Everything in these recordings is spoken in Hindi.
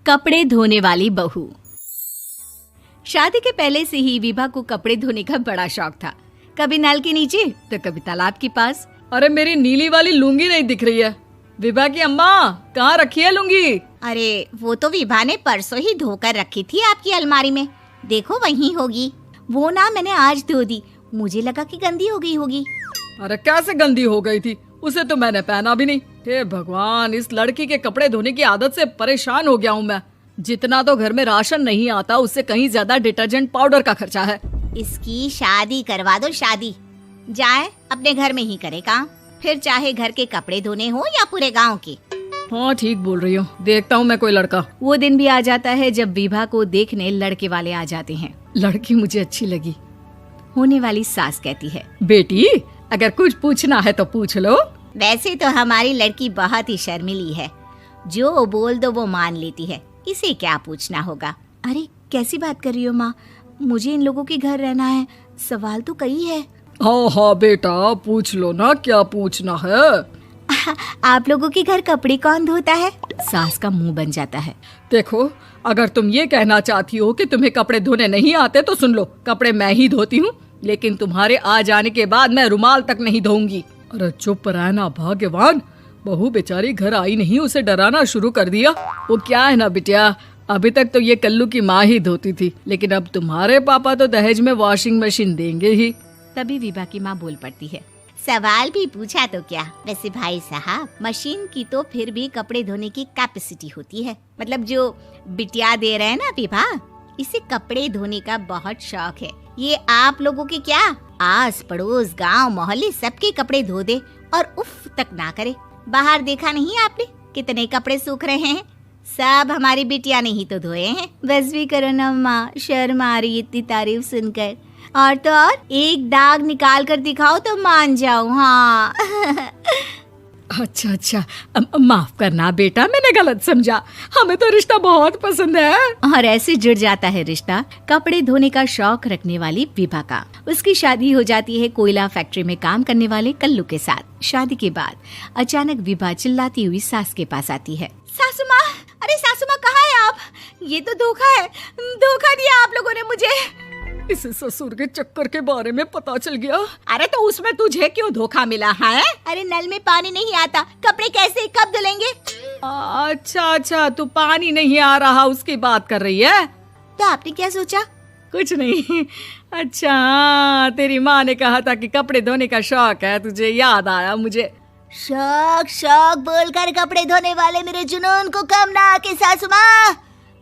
कपड़े धोने वाली बहू। शादी के पहले से ही विभा को कपड़े धोने का बड़ा शौक था। कभी नल के नीचे तो कभी तालाब के पास। अरे मेरी नीली वाली लुंगी नहीं दिख रही है। विभा की अम्मा, कहाँ रखी है लुंगी? अरे वो तो विभा ने परसों ही धोकर रखी थी आपकी अलमारी में, देखो वहीं होगी। वो ना मैंने आज धो दी, मुझे लगा कि गंदी हो गई होगी। अरे कैसे गंदी हो गई थी? उसे तो मैंने पहना भी नहीं। हे भगवान, इस लड़की के कपड़े धोने की आदत से परेशान हो गया हूँ मैं। जितना तो घर में राशन नहीं आता, उससे कहीं ज्यादा डिटर्जेंट पाउडर का खर्चा है। इसकी शादी करवा दो, शादी जाए अपने घर में ही करे काम, फिर चाहे घर के कपड़े धोने हो या पूरे गांव के। हाँ ठीक बोल रही हूँ, देखता हूँ मैं कोई लड़का। वो दिन भी आ जाता है जब विभा को देखने लड़के वाले आ जाते हैं। लड़की मुझे अच्छी लगी। होने वाली सास कहती है, बेटी अगर कुछ पूछना है तो पूछ लो। वैसे तो हमारी लड़की बहुत ही शर्मीली है, जो बोल दो वो मान लेती है, इसे क्या पूछना होगा। अरे कैसी बात कर रही हो माँ, मुझे इन लोगों के घर रहना है, सवाल तो कई है। हाँ हाँ बेटा, पूछ लो ना, क्या पूछना है। आप लोगों के घर कपड़े कौन धोता है? सास का मुंह बन जाता है। देखो, अगर तुम ये कहना चाहती हो कि तुम्हें कपड़े धोने नहीं आते तो सुन लो, कपड़े मैं ही धोती हूँ, लेकिन तुम्हारे आ जाने के बाद मैं रुमाल तक नहीं धोऊंगी। अरे चुप रहना भाग्यवान, बहू बेचारी घर आई नहीं, उसे डराना शुरू कर दिया। वो क्या है ना बिटिया, अभी तक तो ये कल्लू की माँ ही धोती थी, लेकिन अब तुम्हारे पापा तो दहेज में वॉशिंग मशीन देंगे ही। तभी विभा की माँ बोल पड़ती है, सवाल भी पूछा तो क्या। वैसे भाई साहब, मशीन की तो फिर भी कपड़े धोने की कैपेसिटी होती है। मतलब जो बिटिया दे रहे हैं ना विभा, इसे कपड़े धोने का बहुत शौक है। ये आप लोगों के क्या, आस पड़ोस गांव मोहल्ले सबके कपड़े धो दे और उफ तक ना करे। बाहर देखा नहीं आपने कितने कपड़े सूख रहे हैं? सब हमारी बिटिया ने ही तो धोए हैं। बस भी करो ना माँ, शर्म आ रही इतनी तारीफ सुनकर। और तो और एक दाग निकाल कर दिखाओ तो मान जाऊं। हाँ अच्छा, माफ करना बेटा, मैंने गलत समझा। हमें तो रिश्ता बहुत पसंद है। और ऐसे जुड़ जाता है रिश्ता कपड़े धोने का शौक रखने वाली विभा का। उसकी शादी हो जाती है कोयला फैक्ट्री में काम करने वाले कल्लू के साथ। शादी के बाद अचानक विभा चिल्लाती हुई सास के पास आती है। सासू माँ, अरे सासू माँ कहाँ है आप? ये तो धोखा है, धोखा दिया आप लोगों ने मुझे। इसे ससुर के चक्कर के बारे में पता चल गया। अरे तो उसमें तुझे क्यों धोखा मिला है? अरे नल में पानी नहीं आता, कपड़े कैसे कब धुलेंगे? अच्छा, तू पानी नहीं आ रहा उसकी बात कर रही है। तो आपने क्या सोचा? कुछ नहीं। अच्छा, तेरी माँ ने कहा था कि कपड़े धोने का शौक है तुझे, याद आया मुझे। शौक बोलकर कपड़े धोने वाले मेरे जुनून को कम ना आके सासू माँ,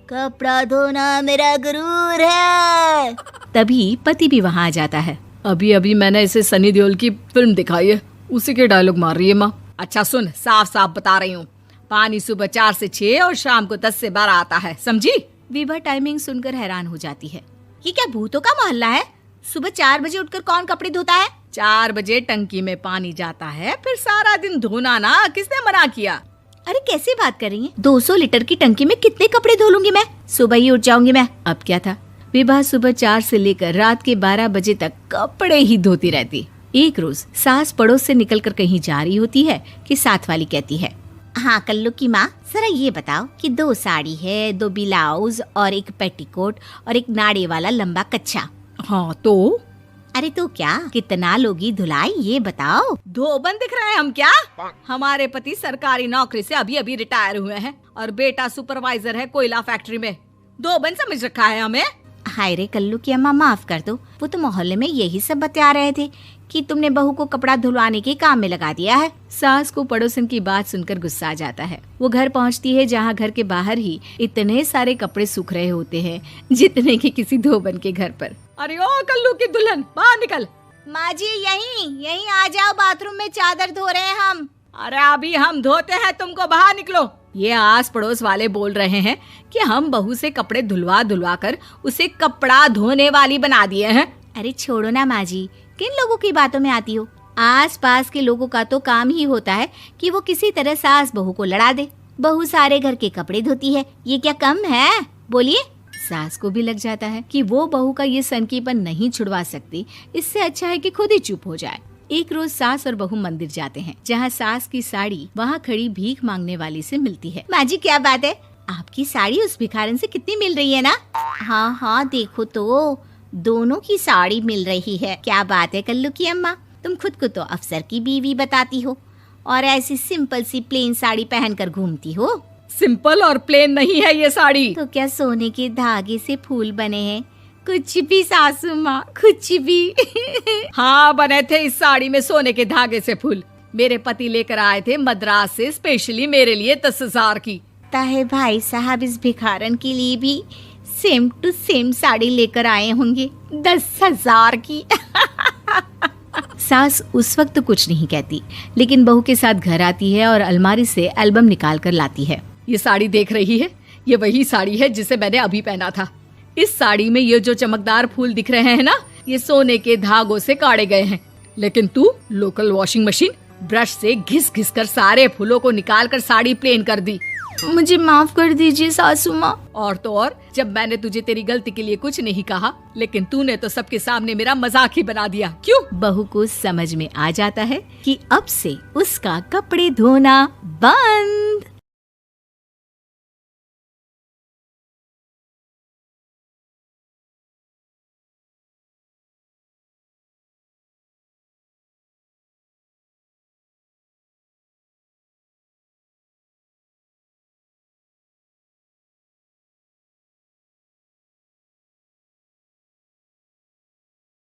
कपड़ा धोना मेरा गुरूर है। तभी पति भी वहाँ आ जाता है। अभी मैंने इसे सनी देओल की फिल्म दिखाई है, उसी के डायलॉग मार रही है माँ। अच्छा सुन, साफ साफ बता रही हूँ, पानी सुबह 4 से 6 और शाम को 10 से 12 आता है, समझी? विभा टाइमिंग सुनकर हैरान हो जाती है। ये क्या भूतों का मोहल्ला है? सुबह 4 बजे उठकर कौन कपड़े धोता है? 4 बजे टंकी में पानी जाता है, फिर सारा दिन धोना ना, किसने मना किया? अरे कैसी बात कर रही हैं? 200 लीटर की टंकी में कितने कपड़े धो लूंगी मैं? सुबह ही उठ जाऊंगी मैं। अब क्या था, विभा सुबह 4 से लेकर रात के 12 बजे तक कपड़े ही धोती रहती। एक रोज सास पड़ोस से निकलकर कहीं जा रही होती है कि साथ वाली कहती है, हाँ कल्लू की माँ, जरा ये बताओ कि 2 साड़ी है, 2 ब्लाउज और एक पेटीकोट और एक नाड़े वाला लंबा कच्छा। हाँ तो? अरे तो क्या, कितना लोगी धुलाई ये बताओ। धोबन दिख रहे हैं हम क्या? हमारे पति सरकारी नौकरी से अभी रिटायर हुए हैं और बेटा सुपरवाइजर है कोयला फैक्ट्री में। धोबन समझ रखा है हमें? हाय रे कल्लू की अम्मा, माफ कर दो, वो तो मोहल्ले में यही सब बता रहे थे कि तुमने बहू को कपड़ा धुलवाने के काम में लगा दिया है। सास को पड़ोसन की बात सुनकर गुस्सा आ जाता है। वो घर पहुंचती है जहां घर के बाहर ही इतने सारे कपड़े सूख रहे होते हैं जितने कि किसी धोबन के घर पर। अरे ओ कल्लू की दुल्हन, बाहर निकल। माँ जी यहीं आ जाओ, बाथरूम में चादर धो रहे हैं हम। अरे अभी हम धोते हैं, तुमको बाहर निकलो। ये आस पड़ोस वाले बोल रहे हैं कि हम बहू से कपड़े धुलवा कर उसे कपड़ा धोने वाली बना दिए हैं। अरे छोड़ो ना माँ जी, किन लोगों की बातों में आती हो? आस पास के लोगों का तो काम ही होता है कि वो किसी तरह सास बहू को लड़ा दे। बहू सारे घर के कपड़े धोती है, ये क्या कम है? बोलिए। सास को भी लग जाता है कि वो बहू का ये सनकीपन नहीं छुड़वा सकती, इससे अच्छा है कि खुद ही चुप हो जाए। एक रोज सास और बहू मंदिर जाते हैं, जहाँ सास की साड़ी वहाँ खड़ी भीख मांगने वाली से मिलती है। माँ जी क्या बात है, आपकी साड़ी उस भिखारन से कितनी मिल रही है ना? हाँ हाँ देखो तो, दोनों की साड़ी मिल रही है। क्या बात है कल्लू की अम्मा, तुम खुद को तो अफसर की बीवी बताती हो और ऐसी सिंपल सी प्लेन साड़ी पहनकर घूमती हो। सिंपल और प्लेन नहीं है ये साड़ी। तो क्या सोने के धागे से फूल बने हैं? कुछ भी सासू माँ, कुछ भी। हाँ बने थे इस साड़ी में सोने के धागे से फूल। मेरे पति लेकर आए थे मद्रास से स्पेशली मेरे लिए 10,000 की। ताहे भाई साहब इस भिखारन के लिए भी सेम टू सेम साड़ी लेकर आए होंगे 10,000 की। सास उस वक्त कुछ नहीं कहती, लेकिन बहू के साथ घर आती है और अलमारी से एल्बम निकाल कर लाती है। ये साड़ी देख रही है, ये वही साड़ी है जिसे मैंने अभी पहना था। इस साड़ी में ये जो चमकदार फूल दिख रहे हैं ना, ये सोने के धागों से काढ़े गए हैं। लेकिन तू लोकल वॉशिंग मशीन ब्रश से घिस घिस कर सारे फूलों को निकाल कर साड़ी प्लेन कर दी। मुझे माफ कर दीजिए सासू माँ। और तो और, जब मैंने तुझे तेरी गलती के लिए कुछ नहीं कहा, लेकिन तूने तो सबके सामने मेरा मजाक ही बना दिया। क्यों? बहू को समझ में आ जाता है कि अब से उसका कपड़े धोना बंद।